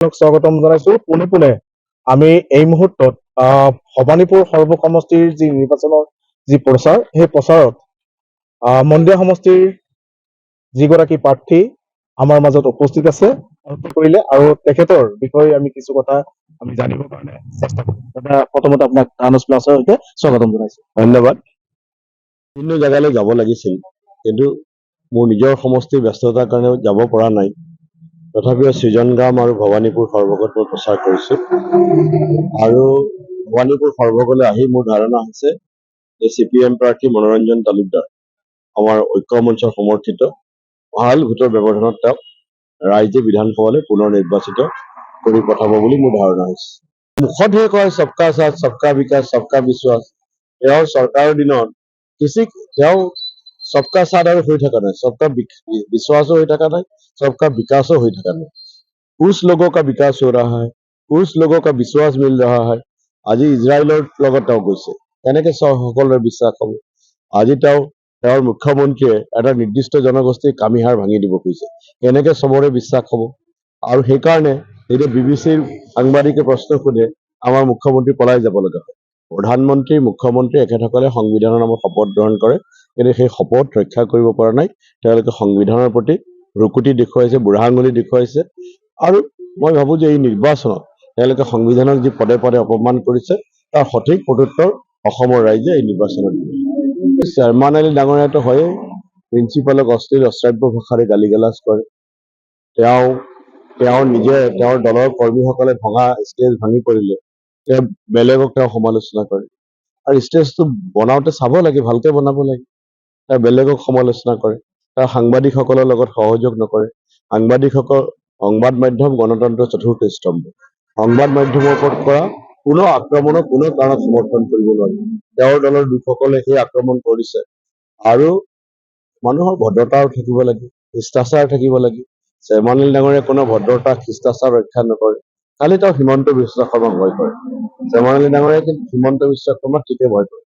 স্বাগতম জনাইছো। পোনে পোনে আমি এই মুহূৰ্তত ভবানীপুৰ সৰ্বসমষ্টিৰ যি নিৰ্বাচনৰ যি প্ৰচাৰ, সেই প্ৰচাৰত মন্দিয়া সমষ্টিৰ যিগৰাকী প্ৰাৰ্থী আমাৰ মাজত উপস্থিত আছে কৰিলে আৰু তেখেতৰ বিষয়ে আমি কিছু কথা আমি জানিবৰ কাৰণে চেষ্টা কৰিম। দাদা, প্ৰথমতে আপোনাক আনুজ প্লাছৰ সৈতে স্বাগতম জনাইছো। ধন্যবাদ। বিভিন্ন জেগালৈ যাব লাগিছিল, কিন্তু মোৰ নিজৰ সমষ্টিৰ ব্যস্ততাৰ কাৰণে যাব পৰা নাই। তথাপিও সৃজনগ্ৰাম আৰু ভবানীপুৰ সৰ্বগত মই প্ৰচাৰ কৰিছো। আৰু ভবানীপুৰ সৰ্বগলৈ আহি মোৰ ধাৰণা হৈছে যে CPM প্ৰাৰ্থী মনোৰঞ্জন তালুকদাৰ আমাৰ ঐক্য মঞ্চৰ সমৰ্থিত ভাল ভোটৰ ব্যৱধানত তেওঁক ৰাইজে বিধানসভালৈ পুনৰ নিৰ্বাচিত কৰি পঠাব বুলি মোৰ ধাৰণা হৈছে। মুখতহে কয় সবকা সাথ সবকা বিকাশ সবকা বিশ্বাস। তেওঁৰ চৰকাৰৰ দিনত তেওঁ সবকা সাথ আৰু হৈ থকা নাই, সবকা विश्वासो হৈ থকা নাই, सबका विकासो হৈ থকা নাই। कुछ लोगों का विकास हो रहा है, कुछ लोगों का विश्वास मिल रहा है। আজি ইজৰাইলৰ লগত তেওঁ গৈছে, কেনেকে সকলোৰে বিশ্বাস হ'ব? আজি তেওঁৰ মুখ্যমন্ত্ৰীয়ে এটা নিৰ্দিষ্ট জনগোষ্ঠীৰ কামিহাৰ ভাঙি দিব খুজিছে, কেনেকে চবৰে বিশ্বাস হ'ব? আৰু সেইকাৰণে যেতিয়া BBC সাংবাদিকে প্ৰশ্ন সোধে, আমাৰ মুখ্যমন্ত্ৰী পলাই যাব লগা হয়। প্ৰধানমন্ত্ৰী মুখ্যমন্ত্ৰী এখেতসকলে সংবিধানৰ নামত শপত গ্ৰহণ কৰে, কিন্তু সেই শপত ৰক্ষা কৰিব পৰা নাই। তেওঁলোকে সংবিধানৰ প্ৰতি ৰুকুটি দেখুৱাইছে, বুঢ়া আঙুলি দেখুৱাইছে। আৰু মই ভাবো যে এই নিৰ্বাচনত তেওঁলোকে সংবিধানক যি পদে পদে অপমান কৰিছে, তাৰ সঠিক প্ৰত্যুত্তৰ অসমৰ ৰাইজে এই নিৰ্বাচনত দিব। চেয়াৰমান আলী ডাঙৰীয়াটো হয়ে প্ৰিন্সিপালক অশ্লীল অশ্ৰাব্য ভাষাৰে গালিগালাজ কৰে। তেওঁ নিজে তেওঁৰ দলৰ কৰ্মীসকলে ভঙা ষ্টেজ ভাঙি পৰিলে তেওঁ বেলেগক সমালোচনা কৰে। আৰু ষ্টেজটো বনাওঁতে চাব লাগে, ভালকে বনাব লাগে। তেওঁ বেলেগক সমালোচনা কৰে, তেওঁ সাংবাদিকসকলৰ লগত সহযোগ নকৰে। সংবাদ মাধ্যম গণতন্ত্ৰৰ চতুৰ্থ স্তম্ভ। সংবাদ মাধ্যমৰ ওপৰত কৰা কোনো আক্ৰমণক কোনো কাৰণত সমৰ্থন কৰিব নোৱাৰি। তেওঁৰ দলৰ লোকসকলে সেই আক্ৰমণ কৰিছে। আৰু মানুহৰ ভদ্ৰতাও থাকিব লাগে, শিষ্টাচাৰ থাকিব লাগে। চেয়াৰমান আলী ডাঙৰীয়াই কোনো ভদ্ৰতা শিষ্টাচাৰ ৰক্ষা নকৰে। খালি তেওঁ হিমন্ত বিশ্ব শৰ্মাক ভয় কৰে। চেয়াৰমান আলী ডাঙৰীয়াই কিন্তু হিমন্ত বিশ্ব শৰ্মাক ঠিকে ভয় কৰে।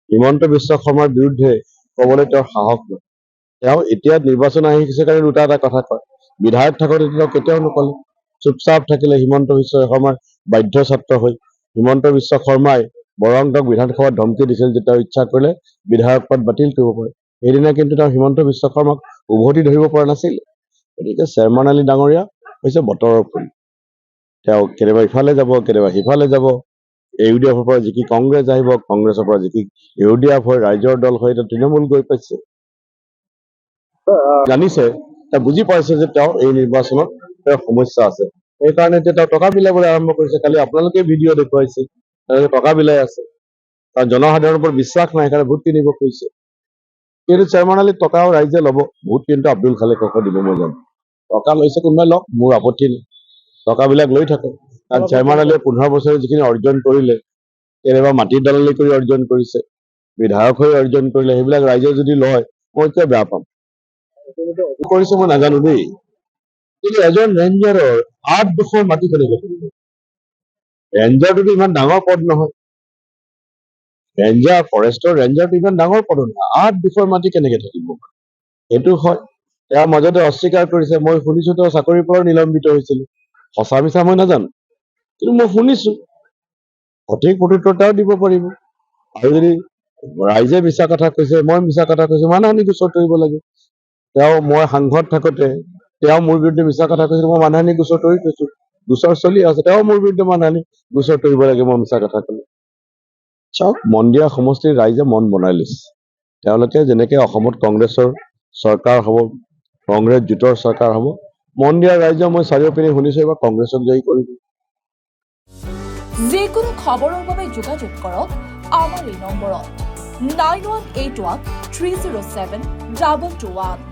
হিমন্ত বিশ্ব শৰ্মাৰ বিৰুদ্ধে ক'বলৈ তেওঁৰ সাহস নাই। তেওঁ এতিয়া নিৰ্বাচন আহি গৈছে কাৰণে দুটা এটা কথা কয়। বিধায়ক থাকোঁতে তেওঁ কেতিয়াও নকলে, চুপচাপ থাকিলে। হিমন্ত বিশ্ব শৰ্মাৰ বাধ্য ছাত্ৰ হৈ হিমন্ত বিশ্ব শৰ্মাই বৰং তেওঁক বিধানসভাত ধমকি দিছিল যে তেওঁ ইচ্ছা কৰিলে বিধায়ক পদ বাতিল কৰিব পাৰে। সেইদিনা কিন্তু তেওঁ হিমন্ত বিশ্ব শৰ্মাক উভতি ধৰিব পৰা নাছিল। গতিকে চেয়াৰমান আলী ডাঙৰীয়া হৈছে বতৰৰ ফল। তেওঁ কেতিয়াবা ইফালে যাব, কেতিয়াবা সিফালে যাব। UDFৰ পৰা জিকি কংগ্ৰেছ আহিব, কংগ্ৰেছৰ পৰা জিকি UDF হৈ ৰাইজৰ দল হৈ এতিয়া তৃণমূল গৈ পাইছে। জানিছে, তেওঁ বুজি পাইছে যে তেওঁ এই নিৰ্বাচনত তেওঁৰ সমস্যা আছে। সেইকাৰণে এতিয়া তেওঁ টকা বিলাবলৈ আৰম্ভ কৰিছে। কালি আপোনালোকে ভিডিঅ' দেখুৱাইছে, তেওঁলোকে টকা বিলাই আছে। কাৰণ জনসাধাৰণৰ ওপৰত বিশ্বাস নাই, সেইকাৰণে ভোট কিনিব খুজিছে। কিন্তু চেয়াৰমান আলী টকাও ৰাইজে ল'ব, ভোট কিন্তু আব্দুল খালেকক দিব। মই জানো টকা লৈছে, কোনোবাই লওক, মোৰ আপত্তি নাই, টকাবিলাক লৈ থাকক। কাৰণ চেয়াৰমান আলীয়ে 15 বছৰে যিখিনি অৰ্জন কৰিলে, কেতিয়াবা মাটিৰ দলালি কৰি অৰ্জন কৰিছে, বিধায়ক হৈ অৰ্জন কৰিলে, সেইবিলাক ৰাইজে যদি লয় মই কিয় বেয়া পাম? কৰিছে মই নাজানো দেই, কিন্তু এজন ৰেঞ্জাৰৰ 8 মাটি কেনেকে থাকিব? ৰেঞ্জাৰটোতো ইমান ডাঙৰ পদ নহয়। ফৰেষ্টৰ ৰেঞ্জাৰটো ইমান ডাঙৰ পদ নহয়। 8 মাটি কেনেকে থাকিব? সেইটো হয়। তেওঁৰ মাজতে অস্বীকাৰ কৰিছে। মই শুনিছো তেওঁ চাকৰিৰ পৰা নিলম্বিত হৈছিল। সঁচা মিছা মই নাজানো, কিন্তু মই শুনিছো। সঠিক প্ৰত্যুত্তৰ তেওঁ দিব পাৰিব। আৰু যদি ৰাইজে মিছা কথা কৈছে, মই মিছা কথা কৈছো, মানহানি গোচৰ তৰিব লাগে। মই সাংসদ থাকোঁতে তেওঁ মোৰ বিৰুদ্ধে মিছা কথা কৈছিল, মই মানহানি গোচৰ তৰি থৈছো। গোচৰ চলি আছে, তেওঁ মোৰ বিৰুদ্ধে মানহানি গোচৰ তৰিব লাগে মই মিছা কথা ক'লে। চাওক, মন্দিয়া সমষ্টিৰ ৰাইজে মন বনাই লৈছে। তেওঁলোকে যেনেকে অসমত কংগ্ৰেছৰ চৰকাৰ হ'ব, কংগ্ৰেছ জোঁটৰ চৰকাৰ হ'ব, মন্দিয়াৰ ৰাইজে মই চাৰিওপিনে শুনিছো এবাৰ কংগ্ৰেছক জয়ী কৰিব। যিকোনো খবৰৰ বাবে যোগাযোগ কৰক আমাৰ এই নম্বৰত 9181 307 2221।